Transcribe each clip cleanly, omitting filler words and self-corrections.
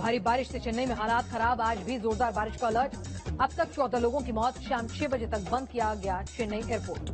भारी बारिश से चेन्नई में हालात खराब। आज भी जोरदार बारिश का अलर्ट। अब तक 14 लोगों की मौत। शाम 6 बजे तक बंद किया गया चेन्नई एयरपोर्ट।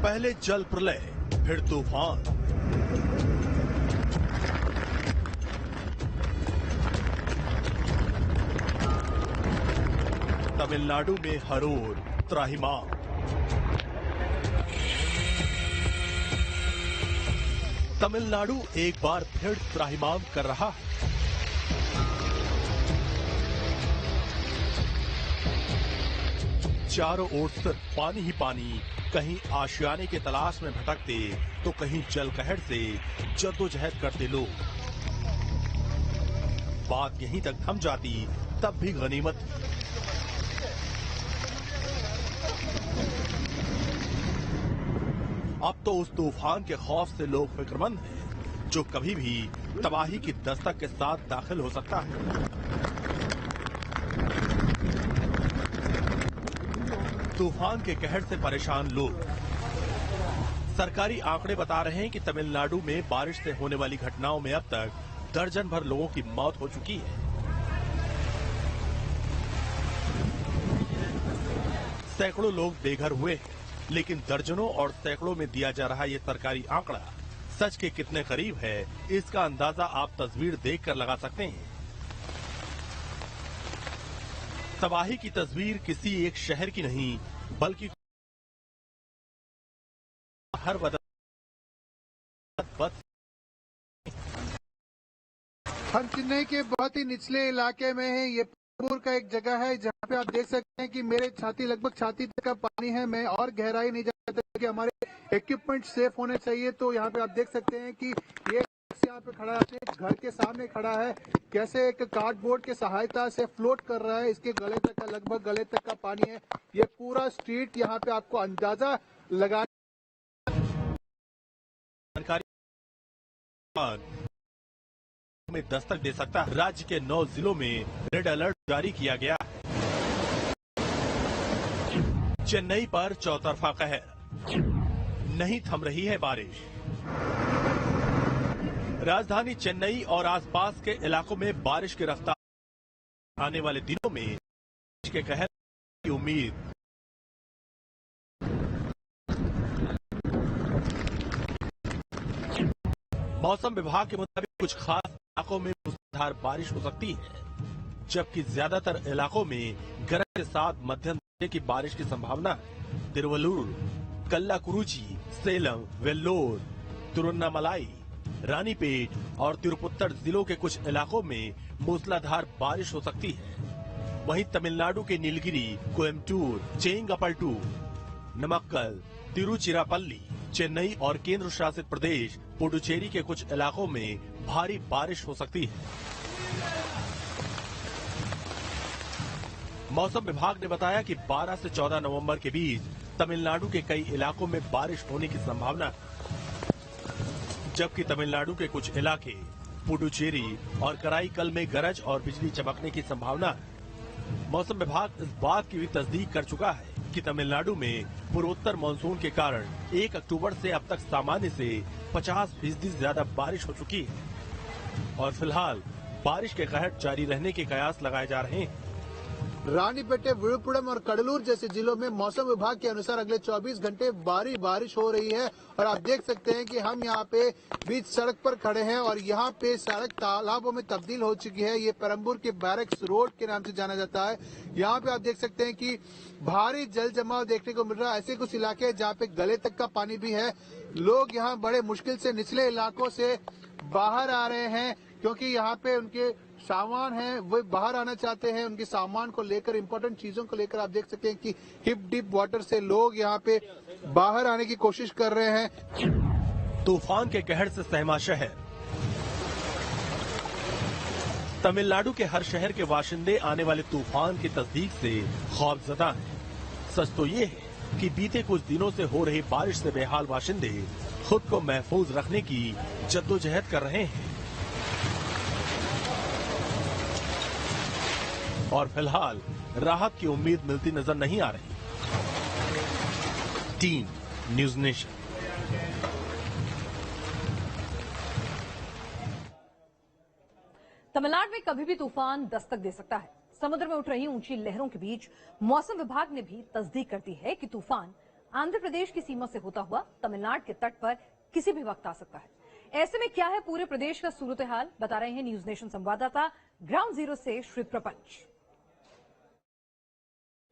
पहले जल प्रलय, फिर तूफान। तमिलनाडु में हर ओर त्राहिमाम। तमिलनाडु एक बार फिर त्राहिमाम कर रहा है। चारों ओर सिर्फ पानी ही पानी। कहीं आशियाने के तलाश में भटकते तो कहीं जलकहर से जद्दोजहद करते लोग। बात यहीं तक थम जाती तब भी गनीमत। अब तो उस तूफान के खौफ से लोग फिक्रमंद हैं जो कभी भी तबाही की दस्तक के साथ दाखिल हो सकता है। तूफान के कहर से परेशान लोग। सरकारी आंकड़े बता रहे हैं कि तमिलनाडु में बारिश से होने वाली घटनाओं में अब तक दर्जन भर लोगों की मौत हो चुकी है। सैकड़ों लोग बेघर हुए हैं, लेकिन दर्जनों और सैकड़ों में दिया जा रहा ये सरकारी आंकड़ा सच के कितने करीब है, इसका अंदाजा आप तस्वीर देखकर लगा सकते हैं। तबाही की तस्वीर किसी एक शहर की नहीं, बल्कि हर हम चेन्नई के बहुत ही निचले इलाके में हैं। ये पेरंबूर का एक जगह है जहाँ पे आप देख सकते हैं कि मेरे लगभग छाती तक का पानी है। मैं और गहराई नहीं जानता कि हमारे इक्विपमेंट सेफ होने चाहिए। तो यहाँ पे आप देख सकते हैं कि ये यहाँ पे खड़ा है, घर के सामने खड़ा है, कैसे एक कार्डबोर्ड के सहायता से फ्लोट कर रहा है। इसके गले तक का लगभग गले तक का पानी है। ये पूरा स्ट्रीट यहाँ पे आपको अंदाजा लगा में दस्तक दे सकता है। राज्य के 9 जिलों में रेड अलर्ट जारी किया गया है। चेन्नई पर चौतरफा कहर, नहीं थम रही है बारिश। राजधानी चेन्नई और आसपास के इलाकों में बारिश की रफ्तार आने वाले दिनों में बारिश के कहर की उम्मीद। मौसम विभाग के मुताबिक कुछ खास इलाकों में मूसलाधार बारिश हो सकती है, जबकि ज्यादातर इलाकों में गरज के साथ मध्यम दर्जे की बारिश की संभावना है। तिरुवल्लुर, कल्लाकुरुची, सेलम, वेल्लोर, तिरुवन्नामलाई, रानीपेट और तिरुपत्तर जिलों के कुछ इलाकों में मूसलाधार बारिश हो सकती है। वहीं तमिलनाडु के नीलगिरी, कोयम्बटूर, चेंगलपट्टू, नमक्कल, तिरुचिरापल्ली, चेन्नई और केंद्र शासित प्रदेश पुडुचेरी के कुछ इलाकों में भारी बारिश हो सकती है। मौसम विभाग ने बताया कि 12 से 14 नवंबर के बीच तमिलनाडु के कई इलाकों में बारिश होने की संभावना है, जबकि तमिलनाडु के कुछ इलाके पुडुचेरी और कराईकल में गरज और बिजली चमकने की संभावना है। मौसम विभाग इस बात की भी तस्दीक कर चुका है कि तमिलनाडु में पूर्वोत्तर मानसून के कारण 1 अक्टूबर से अब तक सामान्य से 50% ज्यादा बारिश हो चुकी है और फिलहाल बारिश के कहर जारी रहने के कयास लगाए जा रहे हैं। रानीपेटे, विழுपुरम और कडलूर जैसे जिलों में मौसम विभाग के अनुसार अगले 24 घंटे भारी बारिश हो रही है। और आप देख सकते हैं कि हम यहाँ पे बीच सड़क पर खड़े हैं और यहाँ पे सड़क तालाबों में तब्दील हो चुकी है। ये पेरंबूर के बैरक्स रोड के नाम से जाना जाता है। यहाँ पे आप देख सकते हैं कि भारी जल जमाव देखने को मिल रहा है। ऐसे कुछ इलाके हैं जहाँ पे गले तक का पानी भी है। लोग यहाँ बड़े मुश्किल से निचले इलाकों से बाहर आ रहे हैं, क्योंकि यहाँ पे उनके सामान है वो बाहर आना चाहते हैं। उनके सामान को लेकर, इंपॉर्टेंट चीजों को लेकर आप देख सकते हैं कि हिप डीप वाटर से लोग यहाँ पे बाहर आने की कोशिश कर रहे हैं। तूफान के कहर से सहमा शहर, तमिलनाडु के हर शहर के बाशिंदे आने वाले तूफान की तस्दीक से खौफजदा हैं। सच तो ये है कि बीते कुछ दिनों से हो रही बारिश से बेहाल बाशिंदे खुद को महफूज रखने की जद्दोजहद कर रहे हैं और फिलहाल राहत की उम्मीद मिलती नजर नहीं आ रही। Team news nation. तमिलनाडु में कभी भी तूफान दस्तक दे सकता है। समुद्र में उठ रही ऊंची लहरों के बीच मौसम विभाग ने भी तस्दीक कर दी है कि तूफान आंध्र प्रदेश की सीमा से होता हुआ तमिलनाडु के तट पर किसी भी वक्त आ सकता है। ऐसे में क्या है पूरे प्रदेश का सूरत हाल, बता रहे हैं न्यूज नेशन संवाददाता ग्राउंड जीरो से श्री प्रपंच।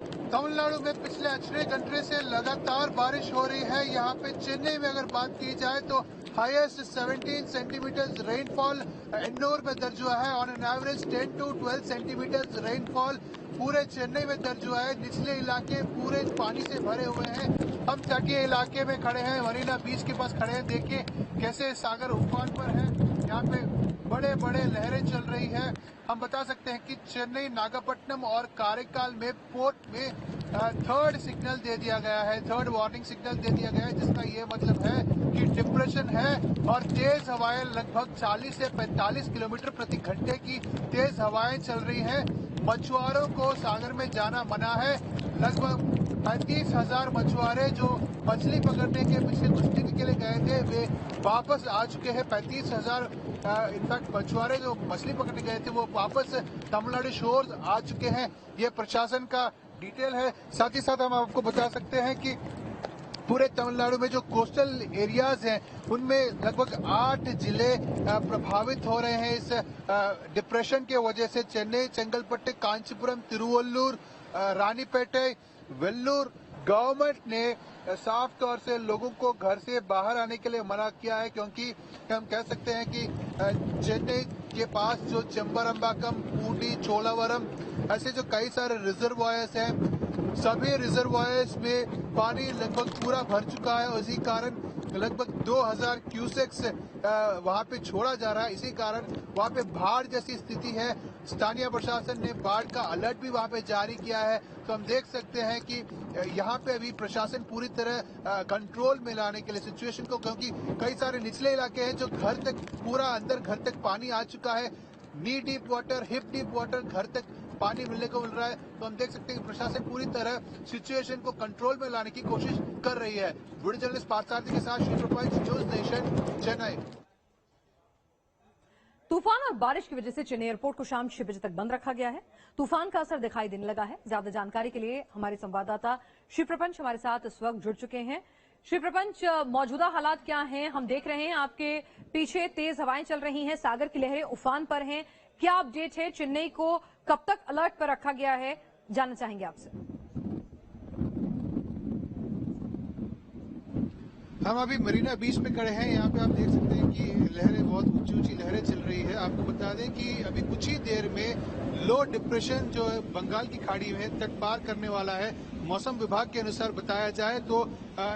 तमिलनाडु में पिछले 6 घंटे से लगातार बारिश हो रही है। यहाँ पे चेन्नई में अगर बात की जाए तो हाईएस्ट 17 सेंटीमीटर रेनफॉल एन्नूर में दर्ज हुआ है। On an average 10 to 12 centimetre rainfall पूरे चेन्नई में दर्ज हुआ है। निचले इलाके पूरे पानी से भरे हुए हैं। हम तटीय इलाके में खड़े हैं, मरीना बीच के पास खड़े हैं। देखिए कैसे सागर उफान पर है। यहाँ पे बड़े बड़े लहरें चल रही है। हम बता सकते हैं कि चेन्नई, नागपट्टनम और कारेकाल में पोर्ट में थर्ड सिग्नल दे दिया गया है, थर्ड वार्निंग सिग्नल दे दिया गया है, जिसका ये मतलब है कि डिप्रेशन है और तेज हवाएं लगभग 40 से 45 किलोमीटर प्रति घंटे की तेज हवाएं चल रही हैं। मछुआरों को सागर में जाना मना है। लगभग 35,000 मछुआरे जो मछली पकड़ने के पिछले कुछ दिन के लिए गए थे वे वापस आ चुके हैं। 35,000 इनफैक्ट मछुआरे जो मछली पकड़ने गए थे वो वापस तमिलनाडु शोर्स आ चुके हैं। ये प्रशासन का डिटेल है। साथ ही साथ हम आपको बता सकते हैं कि पूरे तमिलनाडु में जो कोस्टल एरियाज हैं उनमें लगभग 8 जिले प्रभावित हो रहे हैं इस डिप्रेशन के वजह से। चेन्नई, चेंगलपट्टे, कांचीपुरम, तिरुवल्लूर, रानीपेटे, वेल्लूर। गवर्नमेंट ने साफ तौर से लोगों को घर से बाहर आने के लिए मना किया है, क्योंकि हम कह सकते हैं कि चेन्नई के पास जो चेम्बरम्बाकम, पूंडी, चोलावरम ऐसे जो कई सारे रिजर्वायर्स हैं, सभी रिजर्वायर्स में पानी लगभग पूरा भर चुका है। इसी कारण लगभग 2000 क्यूसेक्स वहां पे छोड़ा जा रहा है। इसी कारण वहां पे बाढ़ जैसी स्थिति है। स्थानीय प्रशासन ने बाढ़ का अलर्ट भी वहां पे जारी किया है। तो हम देख सकते हैं कि यहाँ पे अभी प्रशासन पूरी तरह कंट्रोल में लाने के लिए सिचुएशन को, क्योंकि कई सारे निचले इलाके हैं जो घर तक पूरा अंदर घर तक पानी आ चुका है। Knee deep water, hip deep water घर तक पानी मिलने को मिल रहा है। तो हम देख सकते हैं कि प्रशासन पूरी तरह सिचुएशन को कंट्रोल में लाने की कोशिश कर रही है। वीडियो जर्नलिस्ट पार्थसारथी के साथ श्री प्रपंच, न्यूज नेशन, चेन्नई। तूफान और बारिश की वजह से चेन्नई एयरपोर्ट को शाम 6 बजे तक बंद रखा गया है। तूफान का असर दिखाई देने लगा है। ज्यादा जानकारी के लिए हमारे संवाददाता श्री प्रपंच हमारे साथ इस वक्त जुड़ चुके हैं। श्री प्रपंच, मौजूदा हालात क्या हैं? हम देख रहे हैं आपके पीछे तेज हवाएं चल रही हैं, सागर की लहरें उफान पर हैं। क्या अपडेट है? चेन्नई को कब तक अलर्ट पर रखा गया है, जानना चाहेंगे आपसे। हम अभी मरीना बीच पे खड़े हैं। यहाँ पे आप देख सकते हैं कि लहरें, बहुत ऊंची ऊंची लहरें चल रही है। आपको बता दें कि अभी कुछ ही देर में लो डिप्रेशन जो बंगाल की खाड़ी में तट पार करने वाला है। मौसम विभाग के अनुसार बताया जाए तो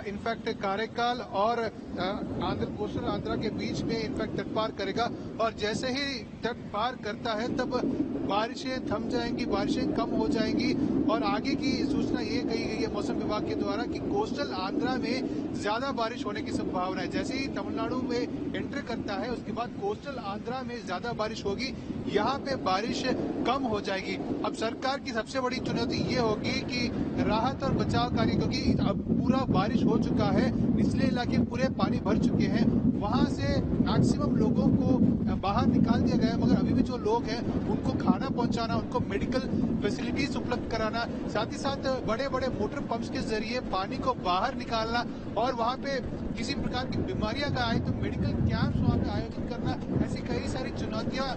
इनफैक्ट कारेकाल और आंध्र, कोस्टल आंध्रा के बीच में इनफैक्ट तट पार करेगा और जैसे ही तट पार करता है तब बारिशें थम जाएंगी, बारिशें कम हो जाएंगी। और आगे की सूचना ये कही गई है मौसम विभाग के द्वारा कि कोस्टल आंध्रा में ज्यादा बारिश होने की संभावना है। जैसे ही तमिलनाडु में एंटर करता है उसके बाद कोस्टल आंध्रा में ज्यादा बारिश होगी, यहाँ पे बारिश कम हो जाएगी। अब सरकार की सबसे बड़ी चुनौती ये होगी कि राहत और बचाव कार्य, क्योंकि अब पूरा बारिश हो चुका है, निचले इलाके पूरे पानी भर चुके हैं, वहां से मैक्सिमम लोगों को बाहर निकाल दिया गया है। मगर अभी भी जो लोग हैं उनको खाना पहुंचाना, उनको मेडिकल फैसिलिटीज उपलब्ध कराना, साथ ही साथ बड़े बड़े मोटर पंप्स के जरिए पानी को बाहर निकालना और वहां पे किसी प्रकार की बीमारियां का आए तो मेडिकल कैंप्स वहां पे आयोजित करना, ऐसी कई सारी चुनौतियां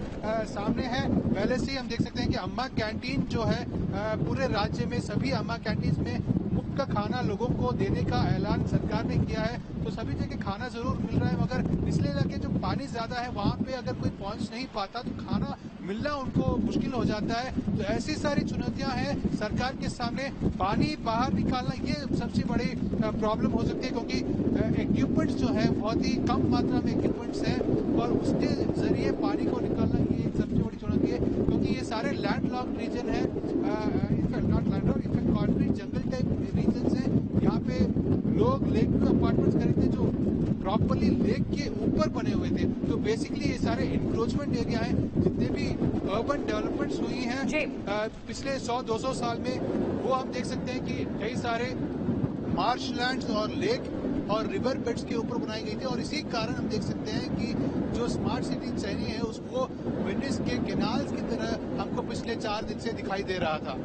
सामने हैं। पहले से ही हम देख सकते हैं कि अम्मा कैंटीन जो है पूरे राज्य में सभी अम्मा कैंटीन में मुफ्त का खाना लोगों को देने का ऐलान सरकार ने किया है। तो सभी जगह खाना जरूर मिल रहा है, मगर निचले इलाके जो पानी ज्यादा है वहां पे अगर कोई पहुंच नहीं पाता तो खाना मिलना उनको मुश्किल हो जाता है। तो ऐसी सारी चुनौतियां हैं सरकार के सामने। पानी बाहर निकालना ये सबसे बड़ी प्रॉब्लम हो सकती है, क्योंकि इक्विपमेंट्स जो है बहुत ही कम मात्रा में इक्विपमेंट्स हैं और उसके जरिए पानी को निकालना ये एक सबसे बड़ी चुनौती है। क्योंकि ये सारे लैंडलॉक्ड रीजन है, in fact not landlocked, in fact concrete jungle type region है। यहाँ पे लोग लेक व्यू अपार्टमेंट्स खरीदते जो प्रॉपरली लेक के ऊपर बने हुए थे। तो बेसिकली ये सारे इंक्रोचमेंट एरिया है। जितने भी अर्बन डेवलपमेंट्स हुई हैं पिछले 100-200 साल में, वो हम देख सकते हैं कि कई सारे मार्शलैंड्स और लेक और रिवर बेड्स के ऊपर बनाई गई थी। और इसी कारण हम देख सकते हैं कि जो स्मार्ट सिटी चेन्नई है उसको वेनिस के कैनाल्स की तरह हमको पिछले 4 दिन से दिखाई दे रहा था।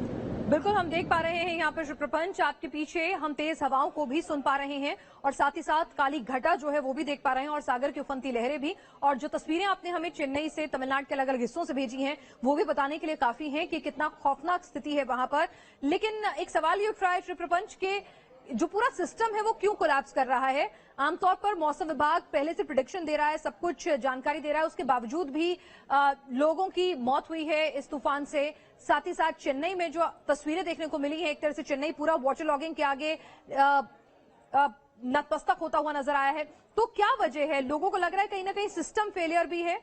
बिल्कुल, हम देख पा रहे हैं यहाँ पर श्री प्रपंच, आपके पीछे हम तेज हवाओं को भी सुन पा रहे हैं और साथ ही साथ काली घटा जो है वो भी देख पा रहे हैं और सागर की उफनती लहरें भी। और जो तस्वीरें आपने हमें चेन्नई से, तमिलनाडु के अलग अलग हिस्सों से भेजी हैं, वो भी बताने के लिए काफी हैं कि कितना खौफनाक स्थिति है वहां पर। लेकिन एक सवाल ये उठ रहा है श्री प्रपंच के जो पूरा सिस्टम है वो क्यों कोलैप्स कर रहा है? आमतौर पर मौसम विभाग पहले से प्रेडिक्शन दे रहा है, सब कुछ जानकारी दे रहा है, उसके बावजूद भी लोगों की मौत हुई है इस तूफान से। साथ ही साथ चेन्नई में जो तस्वीरें देखने को मिली हैं, एक तरह से चेन्नई पूरा वाटर लॉगिंग के आगे नतमस्तक होता हुआ नजर आया है। तो क्या वजह है? लोगों को लग रहा है कहीं ना कहीं सिस्टम फेलियर भी है।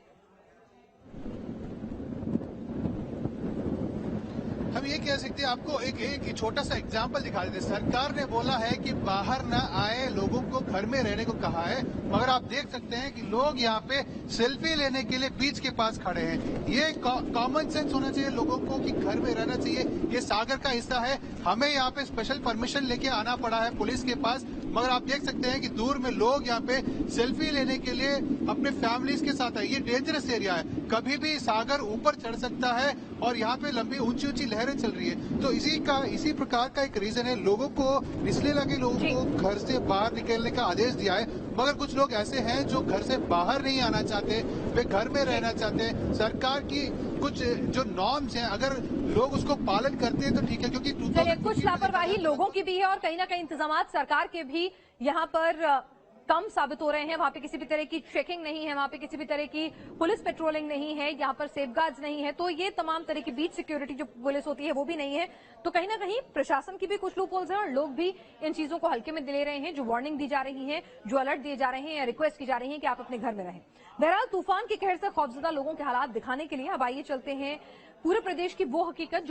हम ये कह सकते हैं, आपको एक छोटा सा एग्जांपल दिखा देते हैं। सरकार ने बोला है कि बाहर न आए, लोगों को घर में रहने को कहा है, मगर आप देख सकते हैं कि लोग यहाँ पे सेल्फी लेने के लिए बीच के पास खड़े हैं। ये कॉमन सेंस होना चाहिए लोगों को कि घर में रहना चाहिए। ये सागर का हिस्सा है, हमें यहाँ पे स्पेशल परमिशन लेके आना पड़ा है पुलिस के पास, मगर आप देख सकते हैं कि दूर में लोग यहाँ पे सेल्फी लेने के लिए अपने फैमिलीज के साथ है। ये डेंजरस एरिया है, कभी भी सागर ऊपर चढ़ सकता है और यहाँ पे लंबी ऊंची ऊंची लहरें चल रही है। तो इसी प्रकार का एक रीजन है, लोगों को इसलिए लगे लोगों को घर से बाहर निकलने का आदेश दिया है। मगर कुछ लोग ऐसे हैं जो घर से बाहर नहीं आना चाहते, वे घर में रहना चाहते हैं। सरकार की कुछ जो नॉर्म्स हैं, अगर लोग उसको पालन करते हैं तो ठीक है, क्योंकि कुछ लापरवाही लोगों की भी है और कहीं ना कहीं इंतजाम सरकार के भी यहाँ पर कम साबित हो रहे हैं। वहां पे किसी भी तरह की चेकिंग नहीं है, वहां पे किसी भी तरह की पुलिस पेट्रोलिंग नहीं है, यहाँ पर सेफगार्ड्स नहीं है। तो ये तमाम तरह की बीच सिक्योरिटी जो पुलिस होती है वो भी नहीं है। तो कहीं ना कहीं प्रशासन की भी कुछ लूपहोल्स हैं और लोग भी इन चीजों को हल्के में ले रहे हैं। जो वार्निंग दी जा रही है, जो अलर्ट दिए जा रहे हैं या रिक्वेस्ट की जा रही है कि आप अपने घर में रहें। बहरहाल तूफान के कहर से खौफजदा लोगों के हालात दिखाने के लिए अब आइए चलते हैं पूरे प्रदेश की वो हकीकत जो